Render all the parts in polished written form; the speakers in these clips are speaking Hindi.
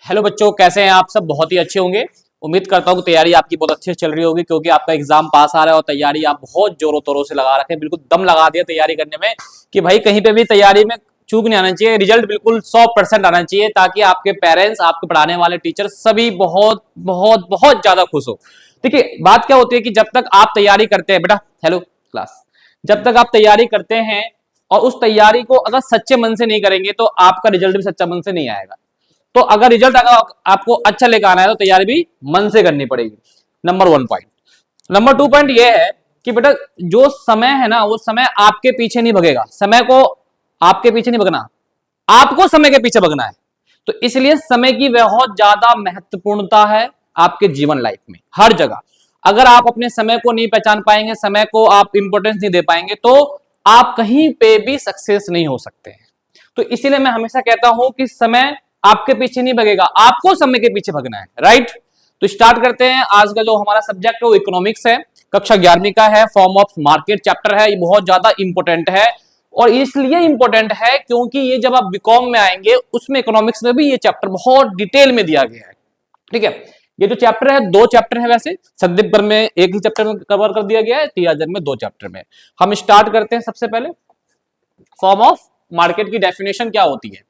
हेलो बच्चों, कैसे हैं आप सब? बहुत ही अच्छे होंगे। उम्मीद करता हूँ कि तैयारी आपकी बहुत अच्छे से चल रही होगी, क्योंकि आपका एग्जाम पास आ रहा है और तैयारी आप बहुत जोरों तोरों से लगा रखे हैं। बिल्कुल दम लगा दिया तैयारी करने में कि भाई कहीं पे भी तैयारी में चूक नहीं आना चाहिए। रिजल्ट बिल्कुल 100% आना चाहिए, ताकि आपके पेरेंट्स, आपके पढ़ाने वाले टीचर सभी बहुत बहुत बहुत ज्यादा खुश हो। देखिए, बात क्या होती है कि जब तक आप तैयारी करते हैं बेटा, हेलो क्लास, जब तक आप तैयारी करते हैं और उस तैयारी को अगर सच्चे मन से नहीं करेंगे तो आपका रिजल्ट भी सच्चा मन से नहीं आएगा। तो अगर रिजल्ट अगर आपको अच्छा लेकर आना है तो तैयारी भी मन से करनी पड़ेगी। Number 1 point. नंबर 2 पॉइंट ये है कि बेटा जो समय है ना, वो समय आपके पीछे नहीं भगेगा। समय को आपके पीछे नहीं भगना, आपको समय के पीछे भगना है। तो इसलिए समय की बहुत ज्यादा महत्वपूर्णता है आपके जीवन लाइफ में, हर जगह। अगर आप अपने समय को नहीं पहचान पाएंगे, समय को आप इंपॉर्टेंस नहीं दे पाएंगे, तो आप कहीं पे भी सक्सेस नहीं हो सकते हैं। तो इसीलिए मैं हमेशा कहता हूं कि समय आपके पीछे नहीं भगेगा, आपको समय के पीछे भगना है। राइट? तो स्टार्ट करते हैं। आज का जो हमारा सब्जेक्ट है वो इकोनॉमिक्स है, कक्षा 11वीं का है, फॉर्म ऑफ मार्केट चैप्टर है। ये बहुत ज्यादा इंपॉर्टेंट है, और इसलिए इंपॉर्टेंट है क्योंकि ये जब आप बीकॉम में आएंगे उसमें इकोनॉमिक्स में भी ये चैप्टर बहुत डिटेल में दिया गया है। ठीक है? ये जो चैप्टर है, 2 चैप्टर है वैसे, संदीप पर में एक ही चैप्टर में कवर कर दिया गया है, तियाजर में 2 चैप्टर में। हम स्टार्ट करते हैं। सबसे पहले फॉर्म ऑफ मार्केट की डेफिनेशन क्या होती है।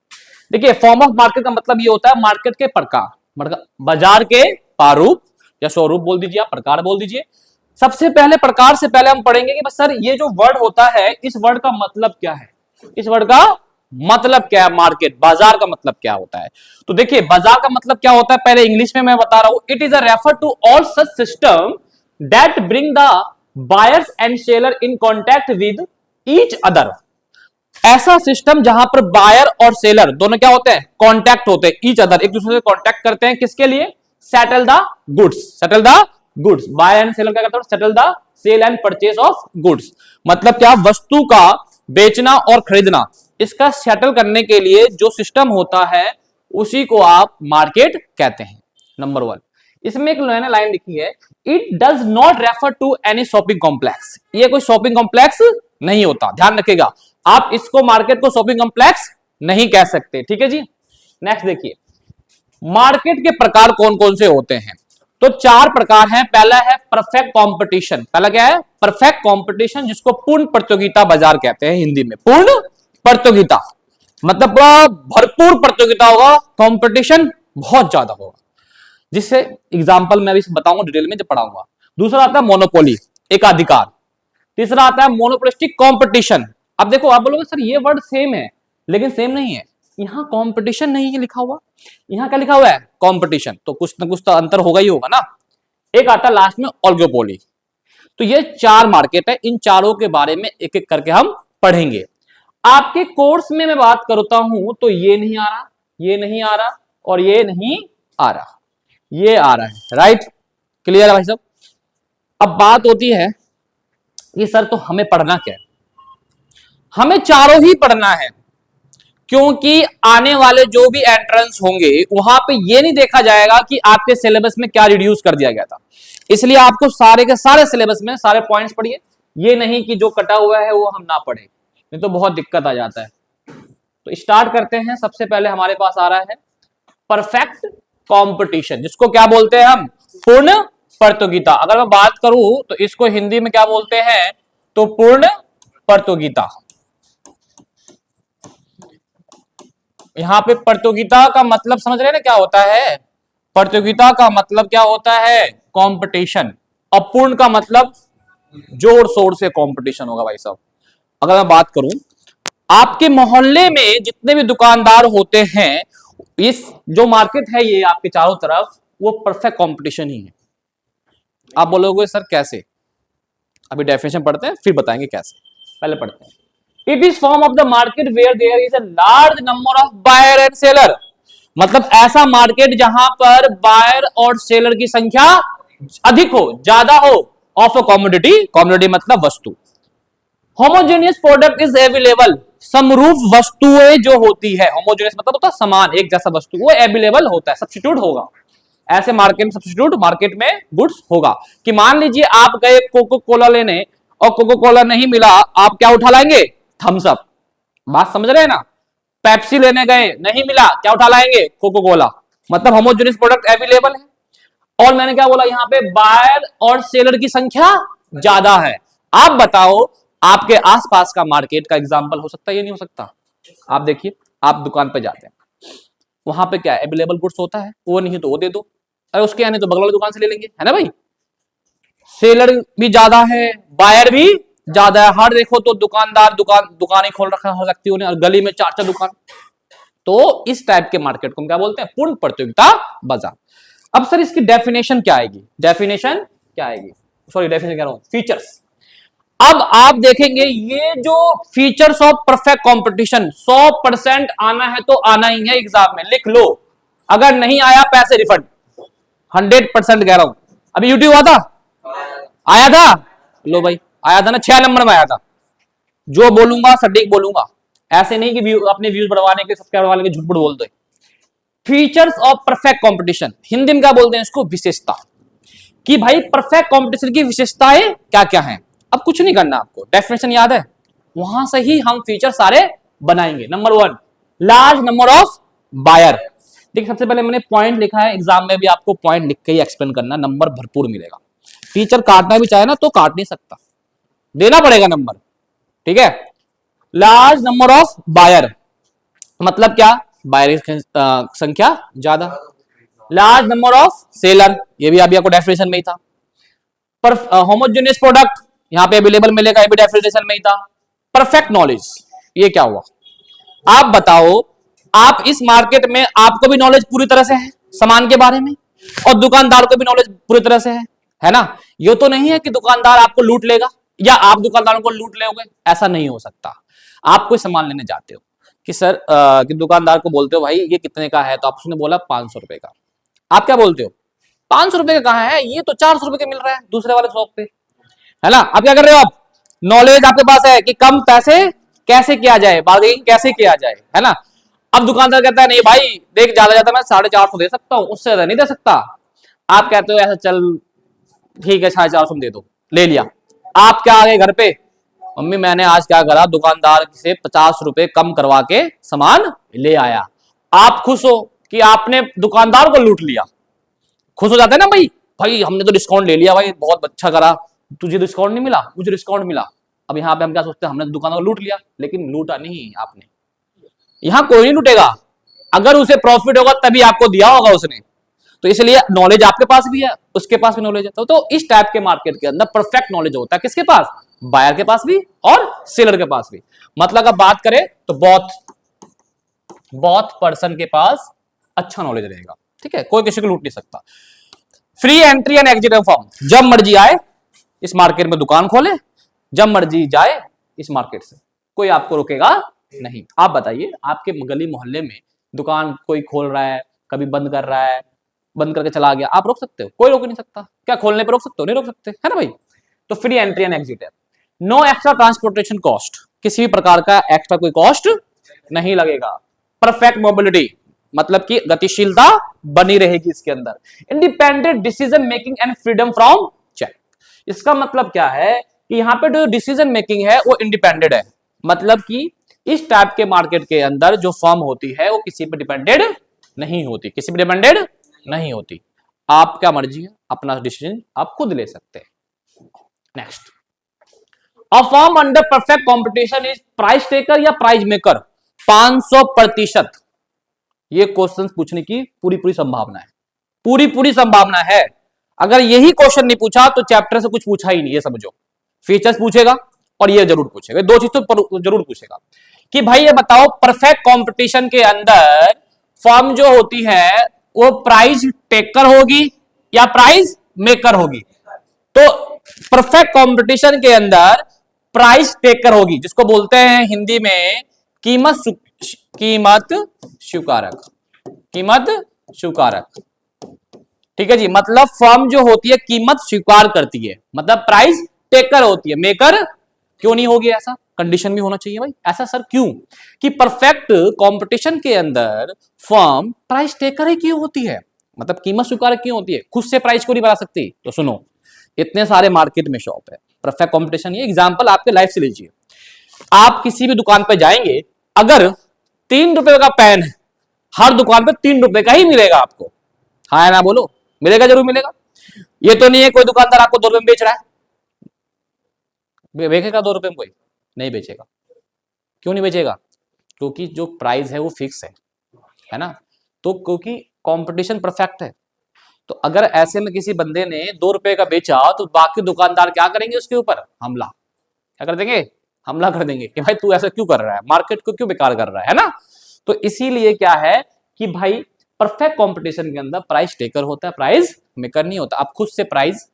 देखिए, फॉर्म ऑफ मार्केट का मतलब ये होता है मार्केट के प्रकार, बाजार के प्रारूप या स्वरूप बोल दीजिए, आप प्रकार बोल दीजिए। सबसे पहले प्रकार से पहले हम पढ़ेंगे कि बस सर ये जो वर्ड होता है, इस वर्ड का मतलब क्या है, इस वर्ड का मतलब क्या है। मार्केट, बाजार का मतलब क्या होता है। तो देखिए, बाजार का मतलब क्या होता है पहले इंग्लिश में मैं बता रहा हूं। It is a refer to all such system that bring the buyers and seller in contact with each other. ऐसा सिस्टम जहां पर बायर और सेलर दोनों क्या होते हैं, कांटेक्ट होते हैं, ईच अदर, एक दूसरे से कांटेक्ट करते हैं। किसके लिए? Settle the goods. Settle the goods, buyer and seller क्या करते हैं? Settle the sale and purchase of goods. मतलब क्या? वस्तु का बेचना और खरीदना, इसका सेटल करने के लिए जो सिस्टम होता है उसी को आप मार्केट कहते हैं। नंबर 1। इसमें एक मैंने लाइन लिखी है, it does not refer to any shopping complex. ये कोई शॉपिंग कॉम्प्लेक्स नहीं होता, ध्यान रखिएगा। आप इसको, मार्केट को शॉपिंग कॉम्प्लेक्स नहीं कह सकते। ठीक है जी? नेक्स्ट देखिए, मार्केट के प्रकार कौन कौन से होते हैं। तो 4 प्रकार हैं। पहला है परफेक्ट कंपटीशन। पहला क्या है? परफेक्ट कंपटीशन, जिसको पूर्ण प्रतियोगिता बाजार कहते हैं हिंदी में। पूर्ण प्रतियोगिता मतलब पूरा भरपूर प्रतियोगिता होगा, कंपटीशन बहुत ज्यादा होगा, जिससे एग्जांपल मैं भी बताऊंगा डिटेल में जब पढ़ाऊंगा। दूसरा आता है मोनोपोली, एकाधिकार। तीसरा आता है मोनोपोलिस्टिक कंपटीशन। अब देखो, आप बोलोगे सर ये वर्ड सेम है, लेकिन सेम नहीं है। यहां कंपटीशन नहीं है लिखा हुआ, यहां क्या लिखा हुआ है? कंपटीशन। तो कुछ ना कुछ तो अंतर होगा ही होगा ना। एक आता है लास्ट में ओलिगोपोली। तो ये 4 मार्केट है, इन चारों के बारे में एक एक करके हम पढ़ेंगे। आपके कोर्स में मैं बात करता हूं तो ये नहीं आ रहा, ये नहीं आ रहा, और ये नहीं आ रहा, ये आ रहा है। राइट? क्लियर है भाई साहब? अब बात होती है कि सर तो हमें पढ़ना क्या है। हमें चारों ही पढ़ना है, क्योंकि आने वाले जो भी एंट्रेंस होंगे वहां पे ये नहीं देखा जाएगा कि आपके सिलेबस में क्या रिड्यूस कर दिया गया था। इसलिए आपको सारे के सारे सिलेबस में सारे पॉइंट्स पढ़िए, ये नहीं कि जो कटा हुआ है वो हम ना पढ़े, नहीं तो बहुत दिक्कत आ जाता है। तो स्टार्ट करते हैं। सबसे पहले हमारे पास आ रहा है परफेक्ट कंपटीशन, जिसको क्या बोलते हैं हम? पूर्ण प्रतियोगिता। अगर मैं बात करूं तो इसको हिंदी में क्या बोलते हैं? तो पूर्ण प्रतियोगिता। यहां पे प्रतियोगिता का मतलब समझ रहे हैं ना क्या होता है? प्रतियोगिता का मतलब क्या होता है? कंपटीशन। अपूर्ण का मतलब जोर शोर से कंपटीशन होगा भाई साहब। अगर मैं बात करूं, आपके मोहल्ले में जितने भी दुकानदार होते हैं, इस जो मार्केट है ये आपके चारों तरफ, वो परफेक्ट कंपटीशन ही है। आप बोलोगे सर कैसे? अभी डेफिनेशन पढ़ते हैं फिर बताएंगे कैसे। पहले पढ़ते हैं। It is form of the market where there is a large number of buyer and seller. मतलब ऐसा मार्केट जहां पर बायर और सेलर की संख्या अधिक हो, ज्यादा हो, ऑफ अ कॉमोडिटी। कॉमोडिटी मतलब वस्तु। Homogeneous product is available. समरूप वस्तुएं जो होती है, होमोजेनियस मतलब होता है समान, एक जैसा वस्तु, वो अवेलेबल होता है, सब्स्टिट्यूट होगा। ऐसे मार्केट में सब्स्टिट्यूट, मार्केट में गुड्स होगा। कि मान लीजिए आप गए कोको कोला लेने और कोको कोला नहीं मिला, आप क्या उठा लाएंगे? Thums Up. बात समझ रहे हैं ना? पेप्सी लेने गए, नहीं मिला, क्या उठा लाएंगे? Coca Cola. मतलब होमोजेनियस प्रोडक्ट अवेलेबल है। और मैंने क्या बोला, यहां पे बायर और सेलर की संख्या ज्यादा है। आप बताओ, आपके आसपास का मार्केट का एग्जांपल हो सकता है, ये नहीं हो सकता? आप देखिए, आप दुकान पे जाते हैं, वहां पे क्या है, अवेलेबल गुड्स होता है, वो नहीं तो वो दे दो, अरे उसके आने तो बगल वाली दुकान से ले लेंगे, है ना भाई। सेलर भी ज्यादा है, बायर भी ज्यादा है। हर देखो तो दुकानदार दुकान ही खोल रखा हो सकती है, और गली में 4-4 दुकान। तो इस टाइप के मार्केट को हम क्या बोलते हैं, पूर्ण प्रतियोगिता बाजार। अब सर इसकी डेफिनेशन क्या आएगी, डेफिनेशन क्या आएगी, सॉरी डेफिनेशन कह रहा हूं, फीचर्स। अब आप देखेंगे ये जो फीचर्स ऑफ परफेक्ट कंपटीशन 100% आना है तो आना ही है एग्जाम में, लिख लो। अगर नहीं आया पैसे रिफंड, 100% कह रहा हूं। अभी यूट्यूब आया था, लो भाई आया था ना, 6 नंबर में आया था। जो बोलूंगा सटीक बोलूंगा, ऐसे नहीं कि अपने व्यूज बढ़वाने के, सब्सक्राइबर वाले के झूठ बोल दो। Features of perfect competition, Hindi में क्या बोलते हैं इसको, विशेषता। कि भाई परफेक्ट कंपटीशन की विशेषताएं क्या क्या हैं। अब कुछ नहीं करना, आपको डेफिनेशन याद है, वहां से ही हम फीचर सारे बनाएंगे। Number 1, large number of buyer. देखिए सबसे पहले मैंने पॉइंट लिखा है, एग्जाम में भी आपको पॉइंट लिख के ही एक्सप्लेन करना, नंबर भरपूर मिलेगा। टीचर काटना भी चाहे ना तो काट नहीं सकता, देना पड़ेगा नंबर, ठीक है। लार्ज नंबर ऑफ बायर मतलब क्या, बायर की संख्या ज्यादा। लार्ज नंबर ऑफ सेलर, ये भी अभी आपको डेफिनेशन में ही था। पर होमोजेनियस प्रोडक्ट यहां पे अवेलेबल मिलेगा, ये भी डेफिनेशन में ही था। परफेक्ट नॉलेज, ये क्या हुआ, आप बताओ। आप इस मार्केट में आपको भी नॉलेज पूरी तरह से है सामान के बारे में, और दुकानदार को भी नॉलेज पूरी तरह से है ना। ये तो नहीं है कि दुकानदार आपको लूट लेगा या आप दुकानदारों को लूट लोगे, ऐसा नहीं हो सकता। आप कोई सामान लेने जाते हो कि सर कि दुकानदार को बोलते हो भाई ये कितने का है, तो आप उसने बोला 500 रुपए का, आप क्या बोलते हो, 500 रुपए का कहाँ है, ये तो 400 रुपए का मिल रहा है दूसरे वाले शॉप पे, है ना। अब क्या कर रहे हो आप, नॉलेज आपके पास है कि कम पैसे कैसे किया जाए, बार्गेनिंग कैसे किया जाए, है ना। अब दुकानदार कहता है नहीं भाई देख, ज्यादा ज्यादा मैं 450 दे सकता हूं, उससे ज्यादा नहीं दे सकता। आप कहते हो ऐसा चल ठीक है 450 दे दो, ले लिया। आप क्या आ गए घर पे, मम्मी मैंने आज क्या करा, दुकानदार से 50 रुपए कम करवा के सामान ले आया। आप खुश हो कि आपने दुकानदार को लूट लिया, खुश हो जाते हैं ना भाई, भाई हमने तो डिस्काउंट ले लिया, भाई बहुत अच्छा करा, तुझे डिस्काउंट नहीं मिला मुझे डिस्काउंट मिला। अब यहाँ पे हम क्या सोचते हैं, हमने दुकानदार को लूट लिया, लेकिन लूटा नहीं आपने। यहां कोई नहीं लूटेगा, अगर उसे प्रॉफिट होगा तभी आपको दिया होगा उसने। तो इसलिए नॉलेज आपके पास भी है, उसके पास भी नॉलेज है। तो इस टाइप के मार्केट के अंदर परफेक्ट नॉलेज होता है किसके पास, बायर के पास भी और सेलर के पास भी। मतलब अब बात करें तो बहुत पर्सन के पास अच्छा नॉलेज रहेगा, ठीक है, कोई किसी को लूट नहीं सकता। Free entry and exit form, जब मर्जी आए इस मार्केट में दुकान खोले, जब मर्जी जाए इस मार्केट से, कोई आपको रोकेगा नहीं। आप बताइए, आपके गली मोहल्ले में दुकान कोई खोल रहा है, कभी बंद कर रहा है, बंद करके चला गया, आप रोक सकते हो, कोई रोक नहीं सकता। क्या खोलने पे रोक सकते हो, नहीं रोक सकते, है ना भाई। तो फ्री एंट्री एंड एग्जिट है। नो एक्स्ट्रा ट्रांसपोर्टेशन कॉस्ट, किसी भी प्रकार का एक्स्ट्रा कोई कॉस्ट नहीं लगेगा। परफेक्ट मोबिलिटी मतलब कि गतिशीलता बनी रहेगी इसके अंदर। Independent decision making and freedom from check, इसका मतलब क्या है कि यहां पे जो डिसीजन मेकिंग है वो इंडिपेंडेंट है। मतलब कि इस टाइप के मार्केट के अंदर जो फर्म होती है वो किसी पे डिपेंडेड नहीं होती, किसी पे डिपेंडेड नहीं होती। आप क्या मर्जी है, अपना डिसीजन आप खुद ले सकते हैं। Next, a firm under perfect competition is price taker या प्राइस मेकर, 500%। ये क्वेश्चन पूछने की पूरी संभावना है, पूरी संभावना है। अगर यही क्वेश्चन नहीं पूछा तो चैप्टर से कुछ पूछा ही नहीं, ये समझो। फीचर्स पूछेगा और ये जरूर पूछेगा, दो चीज तो जरूर पूछेगा कि भाई ये बताओ परफेक्ट कंपटीशन के अंदर फर्म जो होती है वो प्राइस टेकर होगी या प्राइस मेकर होगी। तो परफेक्ट कंपटीशन के अंदर प्राइस टेकर होगी, जिसको बोलते हैं हिंदी में कीमत स्वीकारक, कीमत स्वीकारक, ठीक है जी। मतलब फर्म जो होती है कीमत स्वीकार करती है, मतलब प्राइस टेकर होती है, मेकर क्यों नहीं होगी, ऐसा कंडीशन भी होना चाहिए भाई। ऐसा सर क्यों, कि परफेक्ट कंपटीशन के अंदर फर्म प्राइस टेकर ही क्यों होती है, मतलब कीमत स्वीकारक क्यों होती है, खुद से प्राइस क्यों नहीं बढ़ा सकती। तो सुनो, इतने सारे मार्केट में शॉप है, परफेक्ट कंपटीशन, ये एग्जांपल आपके लाइफ से लीजिए। आप किसी भी दुकान पर जाएंगे, अगर 3 रुपए का पेन हर दुकान पे 3 रुपए का ही मिलेगा आपको। हाँ या ना बोलो, मिलेगा, जरूर मिलेगा। ये तो नहीं है कोई दुकानदार आपको 2 रुपए में बेच रहा है, बेचेगा 2 रुपए में? कोई नहीं बेचेगा। क्यों नहीं बेचेगा? क्योंकि जो प्राइस है वो फिक्स है ना। तो क्योंकि कंपटीशन परफेक्ट है। तो अगर ऐसे में किसी बंदे ने 2 रुपए का बेचा तो बाकी दुकानदार क्या करेंगे? उसके ऊपर हमला। क्या कर देंगे? हमला कर देंगे कि भाई तू ऐसा क्यों कर रहा है, मार्केट को क्यों बेकार कर रहा है ना। तो इसीलिए क्या है कि भाई परफेक्ट कंपटीशन के अंदर प्राइस टेकर होता है, प्राइस मेकर नहीं होता। आप खुद से प्राइस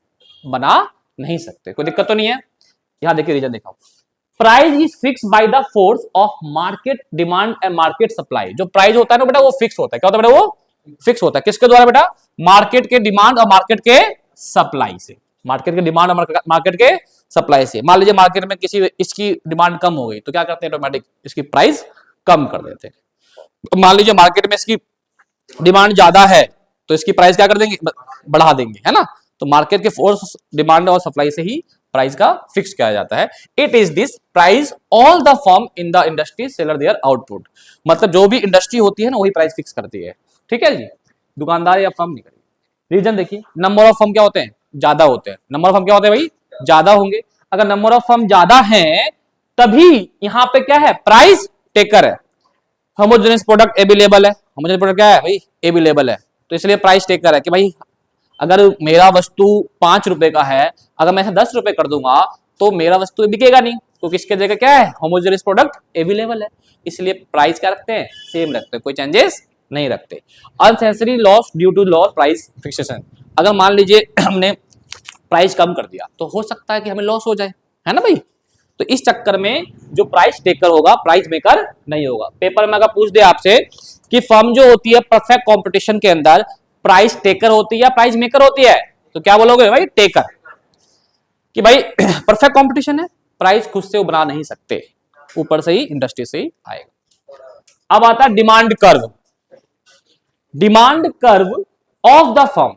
बना नहीं सकते, कोई दिक्कत तो नहीं है। यहां देखिए रीजन देखा, price is fix by the force of market demand and market supply. जो प्राइस होता है ना बेटा वो फिक्स होता है। क्या होता है बेटा? वो फिक्स होता है। किसके द्वारा बेटा? मार्केट के डिमांड और मार्केट के सप्लाई से। मार्केट के डिमांड और मार्केट के सप्लाई से। मान लीजिए मार्केट में किसी इसकी डिमांड कम हो गई तो क्या करते हैं? ऑटोमेटिक इसकी प्राइस कम कर देते हैं। मान लीजिए मार्केट में इसकी डिमांड ज्यादा है तो इसकी प्राइस क्या कर देंगे? बढ़ा देंगे, है ना। तो मार्केट के फोर्स डिमांड और सप्लाई से ही प्राइस का फिक्स किया जाता है। It is this price all the firm in the industry seller their output. मतलब जो भी इंडस्ट्री होती है ना वही प्राइस फिक्स करती है, ठीक है जी, दुकानदार या फर्म नहीं करेगी। रीजन देखिए, नंबर ऑफ फर्म क्या होते हैं? ज्यादा होते हैं। नंबर ऑफ फर्म क्या होते हैं भाई? ज्यादा होंगे। अगर नंबर ऑफ फर्म ज्यादा है तभी यहां पे क्या है? प्राइस टेकर है। होमोजेनियस प्रोडक्ट अवेलेबल है। होमोजेनियस प्रोडक्ट क्या है भाई? अवेलेबल है। तो इसलिए प्राइस टेकर है कि भाई अगर मेरा वस्तु 5 रुपए का है, अगर मैं 10 रुपए कर दूंगा तो मेरा वस्तु बिकेगा नहीं, क्योंकि इसके जगह क्या है? होमोजेनियस प्रोडक्ट अवेलेबल है। इसलिए प्राइस क्या रखते हैं? सेम रखते हैं, कोई चेंजेस नहीं रखते। Unnecessary loss due to low price fixation. अगर मान लीजिए हमने प्राइस कम कर दिया तो हो सकता है कि हमें लॉस हो जाए, है ना भाई। तो इस चक्कर में जो प्राइस टेकर होगा प्राइस मेकर नहीं होगा। पेपर में अगर पूछ दे आपसे कि फर्म जो होती है परफेक्ट कंपटीशन के अंदर प्राइस टेकर होती है या प्राइस मेकर होती है, तो क्या बोलोगे भाई? टेकर। कि भाई परफेक्ट कंपटीशन है, प्राइस खुद से बना नहीं सकते, ऊपर से ही इंडस्ट्री से ही आएगा। अब आता है demand curve. Demand curve of the firm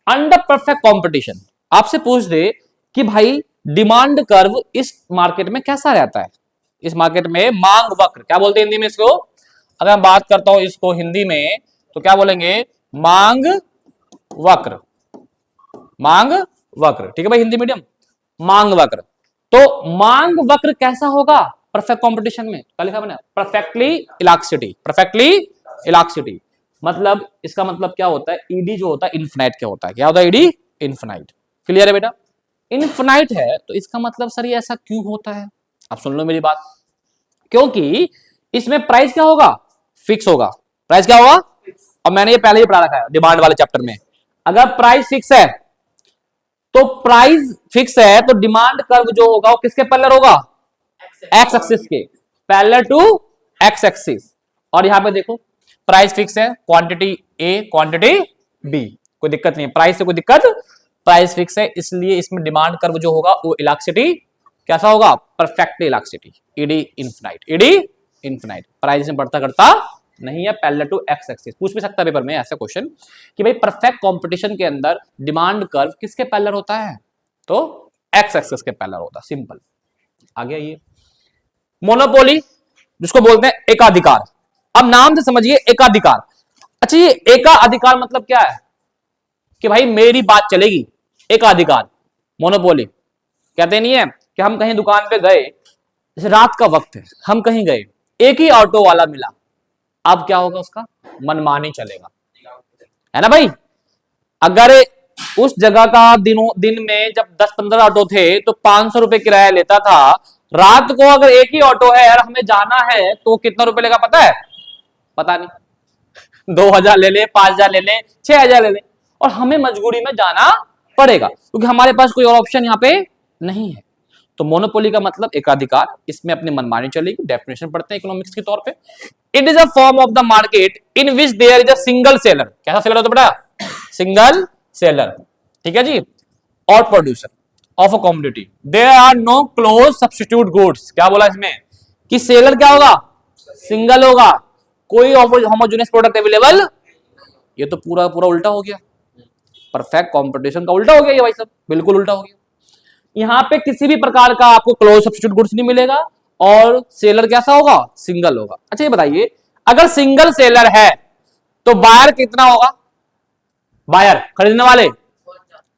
under perfect competition. आपसे पूछ दे कि भाई डिमांड कर्व इस मार्केट में कैसा रहता है? इस मार्केट में मांग वक्र, क्या बोलते हैं हिंदी में इसको? अगर मैं बात करता हूं इसको हिंदी में तो क्या बोलेंगे? मांग वक्र। मांग वक्र, ठीक है भाई, हिंदी मीडियम। मांग वक्र। तो मांग वक्र कैसा होगा परफेक्ट कंपटीशन में? क्या लिखा मैंने? Perfectly elasticity. परफेक्टली इलास्टिसिटी मतलब इसका मतलब क्या होता है? ईडी जो होता है इन्फिनाइट क्या होता है? क्या होता है? ED infinite. क्लियर है बेटा? इन्फिनाइट है तो इसका मतलब सर ये ऐसा क्यों होता है? आप सुन लो मेरी बात। क्योंकि इसमें प्राइस क्या होगा? फिक्स होगा। प्राइस क्या होगा? और मैंने ये पहले ही पढ़ा रखा है डिमांड वाले चैप्टर में। अगर प्राइस फिक्स है तो प्राइस फिक्स है तो डिमांड कर्व जो होगा वो किसके पैरेलल होगा? एक्स एक्सिस के, पैरेलल टू एक्स एक्सिस। और यहां पे देखो प्राइस फिक्स है, क्वांटिटी ए क्वांटिटी बी, कोई दिक्कत नहीं है, प्राइस से कोई दिक्कत। प्राइस फिक्स है इसलिए इसमें डिमांड कर्व जो होगा वो इलास्टिसिटी कैसा होगा? Perfect elasticity, ED infinite. ED infinite, price में बढ़ता घटता नहीं है, पैरेलल टू एक्स एक्सिस। पूछ भी सकता है पेपर में ऐसा क्वेश्चन कि भाई परफेक्ट कंपटीशन के अंदर डिमांड कर्व किसके पैरेलल होता है? तो एक्स एक्सिस के पैरेलल होता है। सिंपल। आगे ये मोनोपोली जिसको बोलते हैं एकाधिकार। अब नाम से समझिए एकाधिकार। अच्छा ये एकाधिकार मतलब क्या है? कि भाई मेरी बात चलेगी, एकाधिकार। मोनोपोली कहते नहीं है कि हम कहीं दुकान पे गए, रात का वक्त है, हम कहीं गए, एक ही ऑटो वाला मिला, अब क्या होगा? उसका मनमानी चलेगा, है ना भाई। अगर उस जगह का दिन में जब 10-15 ऑटो थे तो 500 रुपए किराया लेता था, रात को अगर एक ही ऑटो है और हमें जाना है तो कितना रुपए लेगा पता है? पता नहीं, 2000 ले ले, 5000 ले ले, 6000 ले ले, और हमें मजबूरी में जाना पड़ेगा क्योंकि हमारे पास कोई और ऑप्शन यहाँ पे नहीं है। तो मोनोपोली का मतलब एकाधिकार, इसमें अपनी मनमानी चलेगी। डेफिनेशन पढ़ते हैं इकोनॉमिक्स के तौर पे। It is a form of the market in which there is a single seller. कैसा सेलर होता है बेटा? सिंगल सेलर, ठीक है जी। और producer of a commodity, there are no close substitute goods. क्या बोला इसमें? कि सेलर क्या होगा? सिंगल होगा, कोई होमोजेनियस प्रोडक्ट अवेलेबल। ये तो पूरा पूरा उल्टा हो गया, परफेक्ट कंपटीशन का उल्टा हो गया ये भाई साहब, बिल्कुल उल्टा हो गया। यहां पे किसी भी प्रकार का आपको क्लोज सब्स्टिट्यूट गुड्स नहीं मिलेगा और सेलर कैसा होगा? सिंगल होगा। अच्छा ये बताइए अगर सिंगल सेलर है तो बायर कितना होगा? बायर खरीदने वाले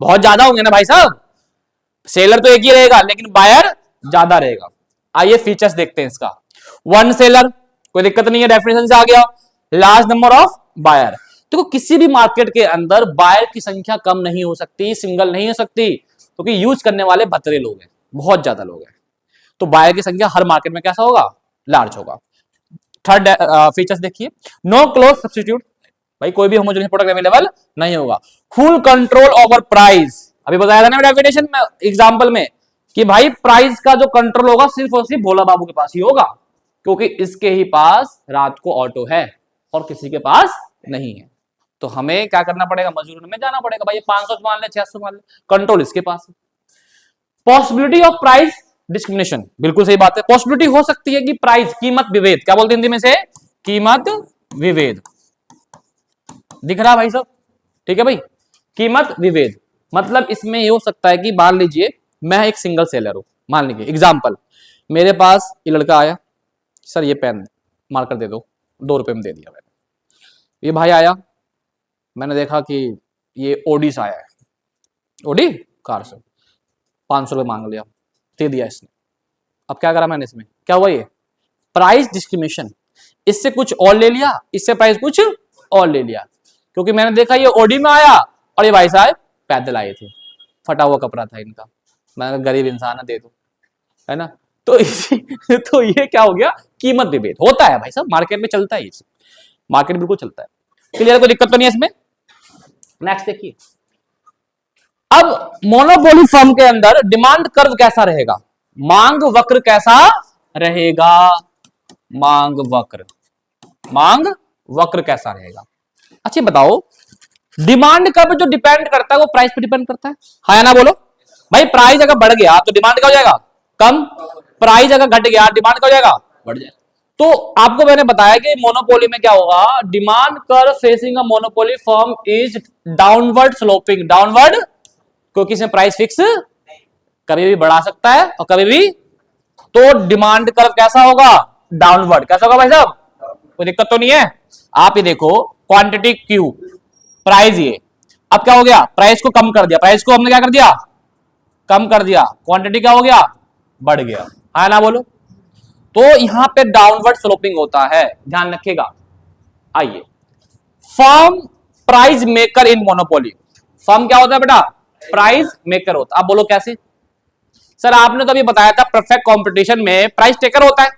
बहुत ज्यादा होंगे ना भाई साहब। सेलर तो एक ही रहेगा लेकिन बायर ज्यादा रहेगा। आइए फीचर्स देखते हैं इसका। वन सेलर, कोई दिक्कत नहीं है, डेफिनेशन से आ गया। लार्ज नंबर ऑफ बायर, देखो किसी भी मार्केट के अंदर बायर की संख्या कम नहीं हो सकती, सिंगल नहीं हो सकती, क्योंकि तो यूज करने वाले भतरे लोग हैं, बहुत ज्यादा लोग हैं। तो बायर की संख्या हर मार्केट में कैसा होगा? लार्ज होगा। थर्ड फीचर्स देखिए, नो क्लोज सब्स्टिट्यूट, भाई कोई भी होमोजेनियस प्रोडक्ट अवेलेबल नहीं होगा। फुल कंट्रोल ओवर प्राइस, अभी बताया था ना डेफिनेशन में, एग्जांपल में, कि भाई प्राइस का जो कंट्रोल होगा सिर्फ और सिर्फ भोला बाबू के पास ही होगा, क्योंकि इसके ही पास रात को ऑटो है और किसी के पास नहीं है। तो हमें क्या करना पड़ेगा? मजदूर में जाना पड़ेगा, भाई 500 मान ले, 600 मान ले, कंट्रोल इसके पास है। पॉसिबिलिटी ऑफ प्राइस डिस्क्रिमिनेशन, बिल्कुल सही बात है, पॉसिबिलिटी हो सकती है कि प्राइस, कीमत विभेद, क्या बोलते हैं हिंदी में से? कीमत विभेद। दिख रहा भाई साहब? ठीक है भाई, कीमत विभेद मतलब इसमें ये हो सकता है कि मान लीजिए मैं एक सिंगल सेलर हूं, मान लीजिए एग्जांपल, मेरे पास ये लड़का आया, सर ये पेन मार्कर दे दो, 2 रुपए में दे दिया मैंने। ये भाई आया, मैंने देखा कि ये ओडी से आया है, ओडी कार से, 500 रुपये मांग लिया, दे दिया इसने। अब क्या करा मैंने इसमें? क्या हुआ? ये प्राइस डिस्क्रिमिनेशन, इससे कुछ और ले लिया, इससे प्राइस कुछ और ले लिया, क्योंकि मैंने देखा ये ओडी में आया और ये भाई साहब पैदल आए थे, फटा हुआ कपड़ा था इनका, मैं गरीब इंसान है, दे दो, है ना। तो तो ये क्या हो गया? कीमत विभेद होता है भाई साहब, मार्केट में चलता है, ये मार्केट बिल्कुल चलता है। क्लियर? कोई दिक्कत तो नहीं है इसमें। नेक्स्ट देखिए, अब मोनोपोली फर्म के अंदर डिमांड कर्व कैसा रहेगा? मांग वक्र कैसा रहेगा? मांग वक्र कैसा रहेगा? अच्छा बताओ, डिमांड कर्व जो डिपेंड करता है वो प्राइस पे डिपेंड करता है, हाँ या ना बोलो भाई। प्राइस अगर बढ़ गया तो डिमांड क्या हो जाएगा? कम। प्राइस अगर घट गया डिमांड क्या हो जाएगा? बढ़ जाएगा। तो आपको मैंने बताया कि मोनोपोली में क्या होगा? Demand curve facing a monopoly firm is downward sloping, downward, क्योंकि इसमें प्राइस फिक्स कभी भी बढ़ा सकता है और कभी भी, तो डिमांड कर्व कैसा होगा? डाउनवर्ड। कैसा होगा भाई साहब? कोई दिक्कत तो नहीं है। आप ये देखो, क्वांटिटी क्यू, प्राइस ये, अब क्या हो गया? प्राइस को कम कर दिया, प्राइस को हमने क्या कर दिया? कम कर दिया, क्वांटिटी क्या हो गया? बढ़ गया, है ना बोलो। तो यहां पे डाउनवर्ड स्लोपिंग होता है, ध्यान रखिएगा। आइए, फर्म प्राइस मेकर इन मोनोपोली, फर्म क्या होता है बेटा? प्राइस मेकर होता है। आप बोलो कैसे? सर आपने तो अभी बताया था परफेक्ट कंपटीशन में प्राइस टेकर होता है,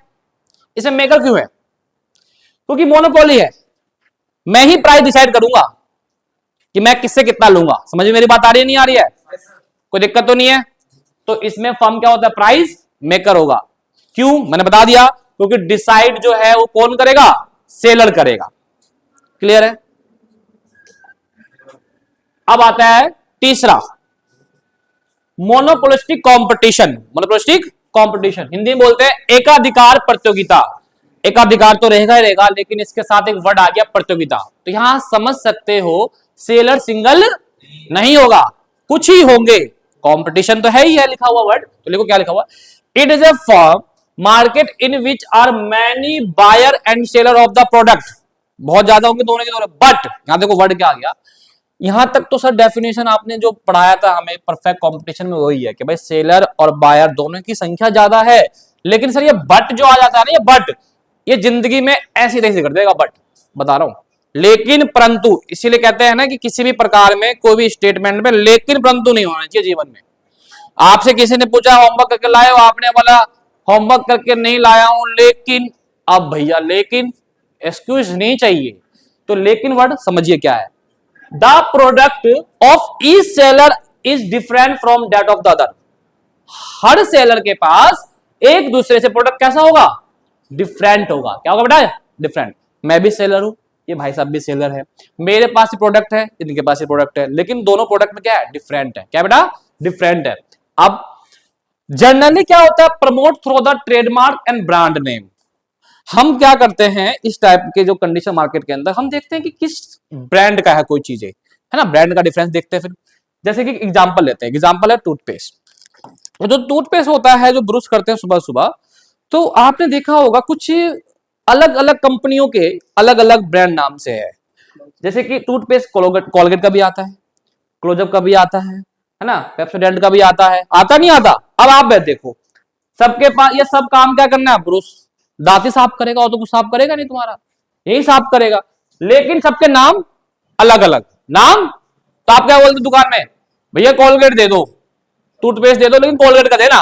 इसमें मेकर क्यों है? क्योंकि मोनोपोली है, मैं ही प्राइस डिसाइड करूंगा कि मैं किससे कितना लूंगा। समझ में मेरी बात आ रही है नहीं आ रही है? कोई दिक्कत तो नहीं है। तो इसमें फर्म क्या होता है? प्राइस मेकर होगा। क्यों? मैंने बता दिया, क्योंकि डिसाइड जो है वो कौन करेगा? सेलर करेगा। क्लियर है? अब आता है तीसरा, monopolistic competition. Monopolistic competition Hindi में बोलते हैं एकाधिकार प्रतियोगिता। एकाधिकार तो रहेगा ही रहेगा, लेकिन इसके साथ एक वर्ड आ गया प्रतियोगिता। तो यहां समझ सकते हो सेलर सिंगल नहीं होगा, कुछ ही होंगे। कंपटीशन तो है ही है लिखा हुआ वर्ड, तो देखो क्या लिखा हुआ, it is a firm market in which are many buyer and seller of the product. बहुत ज्यादा होंगे दोनों के दोनों, बट यहां देखो वर्ड क्या आ गया। यहां तक तो सर डेफिनेशन आपने जो पढ़ाया था हमें परफेक्ट कंपटीशन में वही है कि भाई सेलर और बायर दोनों की संख्या ज्यादा है। लेकिन सर ये बट जो आ जाता है ना, ये बट, ये जिंदगी में ऐसी तैसी कर देगा, बट बता रहा हूं। लेकिन परंतु, इसीलिए कहते हैं ना कि किसी भी प्रकार में कोई भी स्टेटमेंट में लेकिन परंतु नहीं होना चाहिए जीवन में। आपसे किसी ने पूछा होमवर्क करके लाए हो, आपने बोला होमवर्क करके नहीं लाया हूं लेकिन, अब भैया लेकिन एक्सक्यूज नहीं चाहिए। तो लेकिन वर्ड समझिए क्या है, the product of each seller is different from that of the other. Her seller के पास एक दूसरे से प्रोडक्ट कैसा होगा? डिफरेंट होगा। क्या होगा बेटा? डिफरेंट। मैं भी सेलर हूं, ये भाई साहब भी सेलर है, मेरे पास ही प्रोडक्ट है, इनके पास ही प्रोडक्ट है, लेकिन दोनों प्रोडक्ट में क्या है? डिफरेंट है। क्या बेटा? डिफरेंट है। अब जनरली क्या होता है? Promote through the trademark and brand name. हम क्या करते हैं इस टाइप के जो कंडीशन मार्केट के अंदर, हम देखते हैं कि किस ब्रांड का है कोई चीजें, है ना, ब्रांड का डिफरेंस देखते हैं। फिर जैसे कि एग्जांपल लेते हैं, एग्जांपल है टूथपेस्ट। जो टूथपेस्ट होता है जो ब्रश करते हैं सुबह सुबह, तो आपने देखा होगा कुछ अलग अलग कंपनियों के अलग अलग ब्रांड नाम से है। जैसे कि टूथपेस्ट कोलगेट का भी आता है, क्लोजअप का भी आता है ना, पेप्सोडेंट का भी आता नहीं आता। अब आप देखो सबके पास ये सब काम क्या करना है, ब्रुश दांत ही साफ करेगा और तो कुछ साफ करेगा नहीं तुम्हारा, यही साफ करेगा। लेकिन सबके नाम अलग अलग नाम। तो आप क्या बोलते दुकान में, भैया कोलगेट दे दो, टूथपेस्ट दे दो, लेकिन कोलगेट का देना।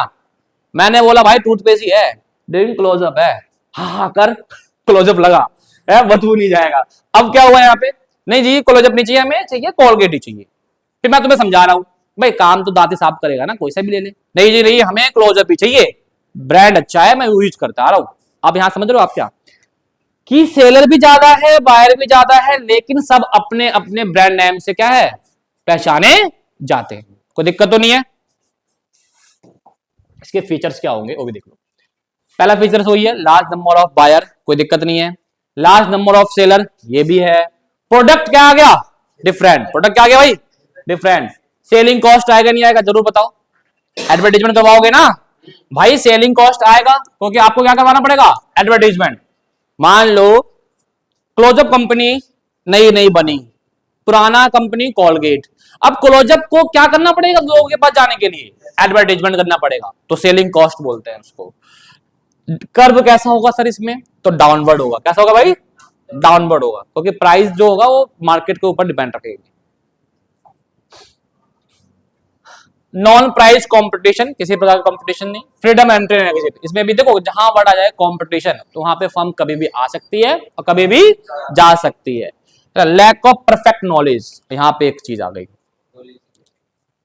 मैंने बोला भाई टूथपेस्ट ही है, लेकिन क्लोजअप है। हाँ कर क्लोजअप लगा है, बदबू नहीं जाएगा। अब क्या हुआ यहाँ पे, नहीं जी क्लोजअप नहीं चाहिए हमें, चाहिए कोलगेट ही चाहिए। फिर मैं तुम्हें समझा रहा हूं भाई काम तो दांत ही साफ करेगा ना, कोई सा भी ले ले। नहीं जी नहीं हमें क्लोजअप ही चाहिए, ब्रांड अच्छा है, मैं यूज करता आ रहा हूं। आप यहां समझ रहे हो आप क्या, कि सेलर भी ज्यादा है बायर भी ज्यादा है, लेकिन सब अपने अपने ब्रांड नेम से क्या है पहचाने जाते हैं। कोई दिक्कत तो नहीं है। इसके फीचर्स क्या होंगे वो भी देख लो। पहला फीचर वही है लार्ज नंबर ऑफ बायर, कोई दिक्कत नहीं है। लार्ज नंबर ऑफ सेलर, ये भी है। प्रोडक्ट क्या आ गया, डिफरेंट। प्रोडक्ट क्या आ गया भाई, डिफरेंट। सेलिंग कॉस्ट आएगा नहीं आएगा, जरूर बताओ। एडवर्टाइजमेंट करवाओगे ना भाई, सेलिंग कॉस्ट आएगा, क्योंकि आपको क्या करवाना पड़ेगा, एडवर्टाइजमेंट। मान लो क्लोजअप कंपनी नई नई बनी, पुराना कंपनी कोलगेट। अब क्लोजअप को क्या करना पड़ेगा, लोगों के पास जाने के लिए एडवर्टाइजमेंट करना पड़ेगा, तो सेलिंग कॉस्ट बोलते हैं उसको। कर्व कैसा होगा सर इसमें, तो डाउनवर्ड होगा। कैसा होगा भाई, डाउनवर्ड होगा, क्योंकि प्राइस जो होगा वो मार्केट के ऊपर डिपेंड रखेगी। नॉन प्राइस कंपटीशन, किसी प्रकार का कंपटीशन नहीं। फ्रीडम एंट्री नेगोशिएट, इसमें भी देखो जहां वर्ड आ जाए कंपटीशन, तो वहां पे फर्म कभी भी आ सकती है और कभी भी जा सकती है। लैक ऑफ परफेक्ट नॉलेज, यहां पे एक चीज आ गई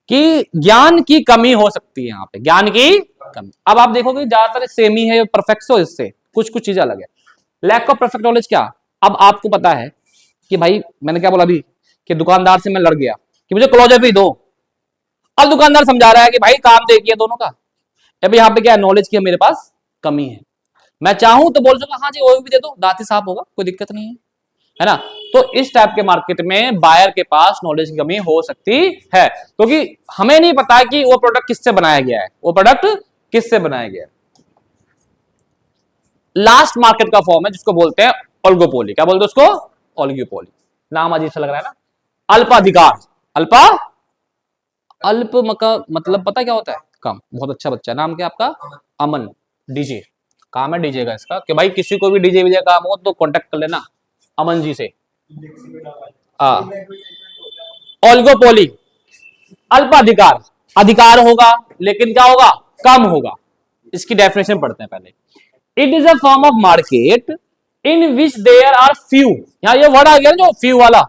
कि ज्ञान की कमी हो सकती है, यहां पे ज्ञान की कमी। अब आप देखोगे ज्यादातर सेम ही है, परफेक्ट हो, इससे कुछ कुछ चीजें अलग है। लैक ऑफ परफेक्ट नॉलेज क्या, अब आपको पता है कि भाई मैंने क्या बोला अभी, कि दुकानदार से मैं लड़ गया कि मुझे क्लोजअप ही दो। अब दुकानदार समझा रहा है कि भाई काम देखिए दोनों का। अभी यहाँ पे क्या नॉलेज की मेरे पास कमी है, मैं चाहूं तो बोल सकूंगा हाँ जी वो भी दे दो, दांत ही साफ होगा, कोई दिक्कत नहीं है ना। तो इस टाइप के मार्केट में बायर के पास नॉलेज की कमी हो सकती है, क्योंकि हमें नहीं पता कि वो प्रोडक्ट किससे बनाया गया है, वो प्रोडक्ट किससे बनाया गया है। लास्ट मार्केट का फॉर्म है जिसको बोलते हैं ओलिगोपोली। क्या बोलते हैं उसको, ओलिगोपोली। नाम अजीब सा लग रहा है ना। अल्पाधिकार, अल्पा अल्प मतलब पता क्या होता है, कम। बहुत अच्छा बच्चा है, नाम क्या आपका, अमन। डीजे काम है डीजे का इसका, कि भाई किसी को भी डीजे वीजे काम हो तो कांटेक्ट कर लेना अमन जी से। ओलिगोपोली, अल्पाधिकार, अधिकार होगा लेकिन क्या होगा, कम होगा। इसकी डेफिनेशन पढ़ते हैं पहले। It is a form of market in which there are few, यहां ये वर्ड आ गया जो फ्यू वाला,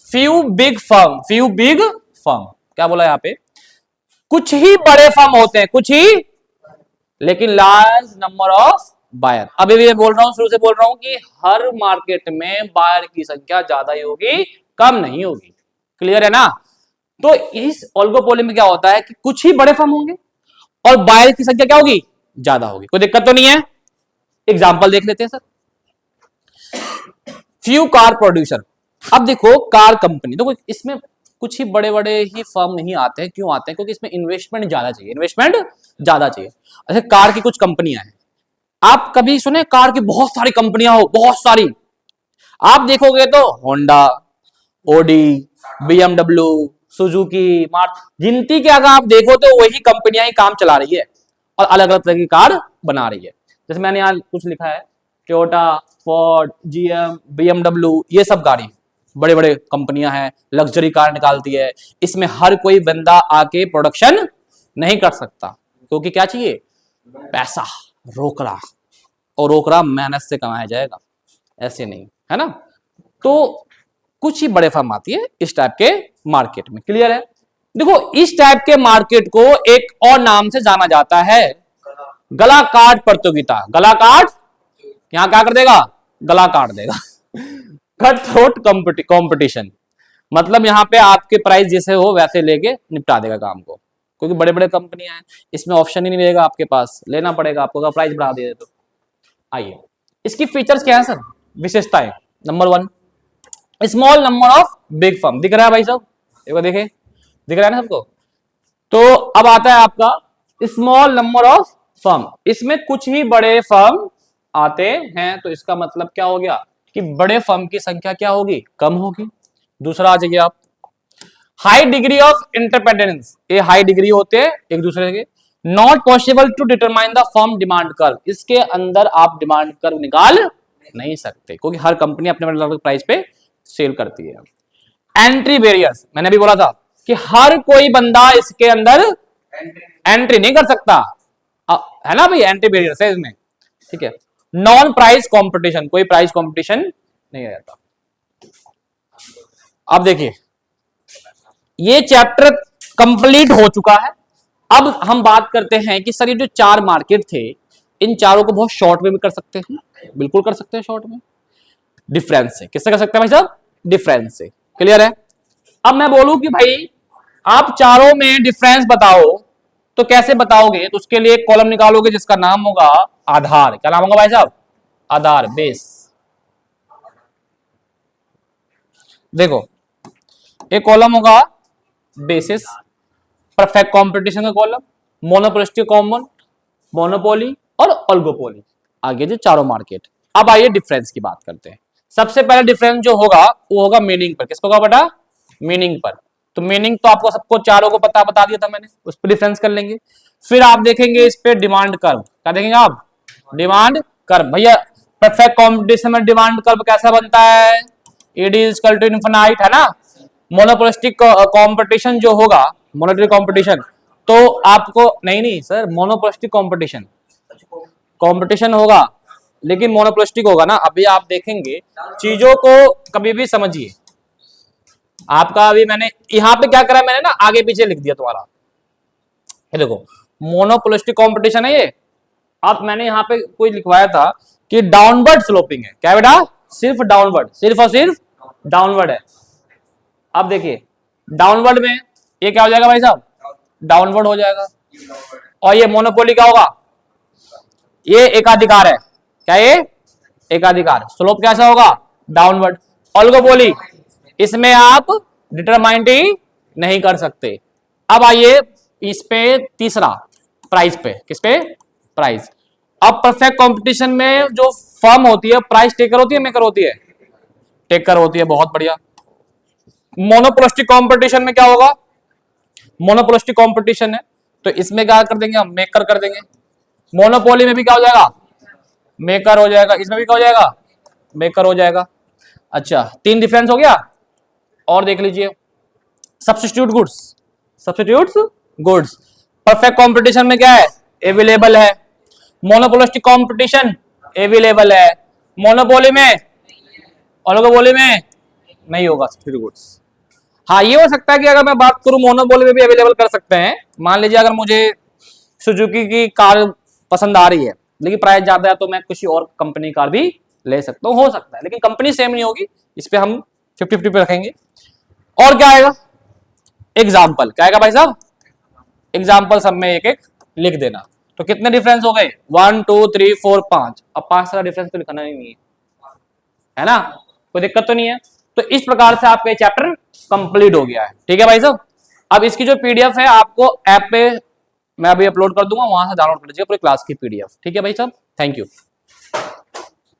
few big firm, few big firm. क्या बोला यहाँ पे, कुछ ही बड़े फर्म होते हैं, कुछ ही, लेकिन लार्ज नंबर ऑफ बायर। अभी भी मैं बोल रहा हूं, शुरू से बोल रहा हूं कि हर मार्केट में बायर की संख्या ज्यादा ही होगी, कम नहीं होगी। क्लियर है ना। तो इस ओलिगोपोली में क्या होता है कि कुछ ही बड़े फर्म होंगे और बायर की संख्या क्या होगी, ज्यादा होगी। कोई दिक्कत तो नहीं है। एग्जांपल देख लेते हैं सर। फ्यू कार प्रोड्यूसर, अब देखो कार कंपनी, देखो इसमें कुछ ही बड़े बड़े ही फर्म नहीं आते हैं। क्यों आते हैं, क्योंकि इसमें इन्वेस्टमेंट ज्यादा चाहिए, इन्वेस्टमेंट ज्यादा चाहिए। अच्छा कार की कुछ कंपनियां हैं, आप कभी सुने कार की बहुत सारी कंपनियां हो, बहुत सारी। आप देखोगे तो Honda, Audi, BMW, Suzuki, Maruti, गिनती के अगर आप देखो तो वही कंपनियां ही काम चला रही है और अलग अलग तरह की कार बना रही है। जैसे मैंने यहाँ कुछ लिखा है, टोयोटा, फोर्ड, जीएम, बीएमडब्ल्यू, ये सब गाड़ी बड़े बड़े कंपनियां हैं, लग्जरी कार निकालती है। इसमें हर कोई बंदा आके प्रोडक्शन नहीं कर सकता, क्योंकि क्या चाहिए, पैसा, रोकड़ा, और रोकड़ा मेहनत से कमाया जाएगा, ऐसे नहीं, है ना। तो कुछ ही बड़े फर्म आती है इस टाइप के मार्केट में। क्लियर है। देखो इस टाइप के मार्केट को एक और नाम से जाना जाता है, गला काट प्रतियोगिता। गला काट, यहां क्या कर देगा, गला काट देगा। कट थ्रोट कंपटीशन, मतलब यहां पे आपके प्राइस जैसे हो वैसे लेके निपटा देगा काम को, क्योंकि बड़े बड़े कंपनियां हैं, इसमें ऑप्शन ही नहीं रहेगा आपके पास, लेना पड़ेगा आपको अगर प्राइस बढ़ा दे तो। आइए इसकी फीचर्स क्या है सर, विशेषताएं। Number 1, small number of big firm. दिख रहा है भाई साहब, एक बार देखें, दिख रहा है ना सबको। तो अब आता है आपका स्मॉल नंबर ऑफ फर्म, इसमें कुछ ही बड़े फर्म आते हैं, तो इसका मतलब क्या हो गया कि बड़े फर्म की संख्या क्या होगी, कम होगी। दूसरा आ जाइए आप, हाई डिग्री ऑफ इंटरपेंडेंस, ये हाई डिग्री होते हैं एक दूसरे के। Not possible to determine the firm demand curve, इसके अंदर आप डिमांड कर्व निकाल नहीं सकते क्योंकि हर कंपनी अपने अलग अलग प्राइस पे सेल करती है। एंट्री बैरियर्स, मैंने भी बोला था कि हर कोई बंदा इसके अंदर एंट्री नहीं कर सकता, है ना भाई, एंट्री बैरियर्स है इसमें, ठीक है। नॉन प्राइस कंपटीशन, कोई प्राइस कंपटीशन नहीं रहता। अब देखिए ये चैप्टर कंप्लीट हो चुका है। अब हम बात करते हैं कि सर ये जो 4 मार्केट थे, इन चारों को बहुत शॉर्ट में भी कर सकते हैं, बिल्कुल कर सकते हैं शॉर्ट में, डिफरेंस से। किससे कर सकते हैं भाई साहब? डिफरेंस से। क्लियर है? अब मैं बोलूं कि भाई आप चारों में डिफरेंस बताओ, तो कैसे बताओगे? तो उसके लिए एक कॉलम निकालोगे जिसका नाम होगा आधार। क्या नाम होगा भाई साहब? आधार, बेस। देखो एक कॉलम होगा बेसिस, परफेक्ट कंपटीशन का कॉलम, मोनोपोलिस्टिक कॉमन, मोनोपोली और ओलिगोपोली, आगे जो चारों मार्केट। अब आइए डिफरेंस की बात करते हैं। सबसे पहले डिफरेंस जो होगा वो होगा मीनिंग पर। किसको होगा बेटा? मीनिंग पर। तो मीनिंग तो आपको सबको चारों को बता दिया था मैंने, उस पर डिफरेंस कर लेंगे। फिर आप देखेंगे इस पे डिमांड कर्व। क्या देखेंगे आप? Demand curve. भैया परफेक्ट कॉम्पिटिशन में डिमांड कर्व कैसा बनता है? ED is equal to infinite, है ना। मोनोपोलिस्टिक कंपटीशन जो होगा, मोनेटरी कंपटीशन, तो आपको नहीं सर, मोनोपोलिस्टिक कंपटीशन होगा लेकिन मोनोपोलिस्टिक होगा ना। अभी आप देखेंगे, चीजों को कभी भी समझिए। आपका अभी मैंने यहां पे क्या करा, मैंने ना आगे पीछे लिख दिया तुम्हारा। ये देखो मोनोपोलिस्टिक कंपटीशन है ये। अब मैंने यहाँ पे कोई लिखवाया था कि डाउनवर्ड स्लोपिंग है। क्या बेटा? सिर्फ डाउनवर्ड, सिर्फ और सिर्फ डाउनवर्ड है। अब देखिए डाउनवर्ड में ये क्या हो जाएगा भाई साहब? डाउनवर्ड हो जाएगा। और ये मोनोपोली क्या होगा? ये एकाधिकार है। क्या ये? एकाधिकार। स्लोप कैसा होगा? डाउनवर्ड। ओलिगोपोली, इसमें आप डिटरमाइंड ही नहीं कर सकते। अब आइए इस पे तीसरा, प्राइस पे। किस पे? प्राइस। अब परफेक्ट कंपटीशन में जो फर्म होती है, प्राइस टेकर होती है, मेकर होती है? टेकर होती है। बहुत बढ़िया। मोनोपोलिस्टिक कंपटीशन में क्या होगा? मोनोपोलिस्टिक कंपटीशन है तो इसमें क्या कर देंगे हम? मेकर कर देंगे। मोनोपोली में भी क्या हो जाएगा? मेकर हो जाएगा। इसमें भी क्या हो जाएगा? मेकर हो जाएगा। अच्छा, 3 डिफरेंस हो गया। और देख लीजिए substitute goods, substitute goods. Perfect competition में क्या है? अवेलेबल है। मोनोपोलिस्टिक कंपटीशन अवेलेबल है। मोनोपोली में, ओलिगोपोली में नहीं होगा सब्स्टिट्यूट गुड्स। हाँ ये हो सकता है कि अगर मैं बात करूं मोनोपोली में भी अवेलेबल कर सकते हैं। मान लीजिए अगर मुझे सुजुकी की कार पसंद आ रही है लेकिन प्राइस ज्यादा है, तो मैं किसी और कंपनी कार भी ले सकता हूं, हो सकता है, लेकिन कंपनी सेम नहीं होगी। इस पे हम 50-50 पे रखेंगे। और क्या आएगा? एग्जाम्पल। क्या आएगा भाई साहब? एग्जाम्पल सब में एक एक लिख देना। तो कितने डिफरेंस हो गए? 1 2 3 4 5। अब 5 सारा डिफरेंस तो लिखना ही नहीं है ना, कोई दिक्कत तो नहीं है। तो इस प्रकार से आपका चैप्टर कंप्लीट हो गया है। ठीक है भाई साहब। अब इसकी जो पीडीएफ है आपको ऐप पे मैं अभी अपलोड कर दूंगा, वहां से डाउनलोड कर लीजिएगा पूरी क्लास की पीडीएफ। ठीक है भाई साहब, थैंक यू।